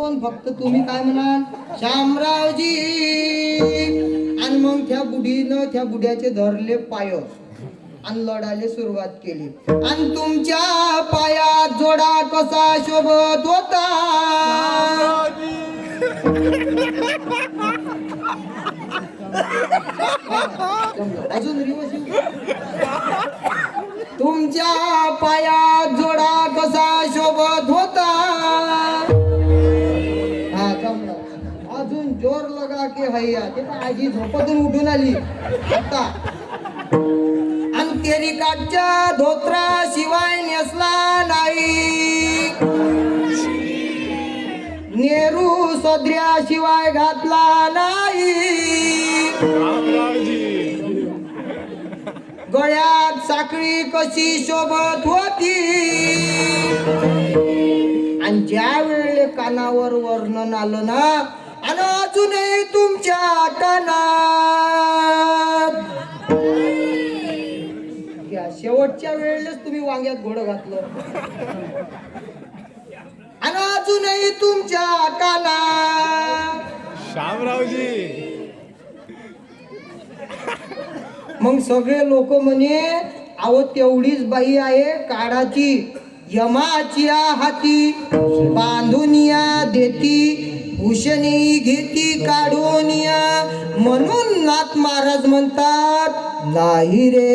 म्हणतो आणि फक्त तुम्ही काय म्हणाल शामरावजी. आणि मग त्या बुढीनं त्या बुड्याचे धरले पाय आणि लढायला सुरुवात केली. आणि तुमच्या पायात जोडा कसा शोभत होता. अजून रिवर्स. तुमच्या पायात जोडा कसा शोभत होता. हा जमलं. अजून जोर लगा की हैया. ते आजी झोपतून उठून आली आता. आणि तेरी काठच्या धोत्रा शिवाय नेसला नाही. नेहरू सदऱ्या शिवाय घातला नाही. गळ्यात साखळी कशी शोभत होती. आणि ज्या वेळेला कानावर वर्णन आलं ना आणि अजूनही तुमच्या कानात शेवटच्या वेळेलाच तुम्ही वांग्यात घोडं घातलं आणि अजूनही तुमच्या कानात शामरावजी. मग सगळे लोक म्हणे अहो तेवढीच बाई आहे काढाची यमाच्या हाती. बांधून या देती भूषणी घेती काढून या. म्हणून नाथ महाराज म्हणतात नाही रे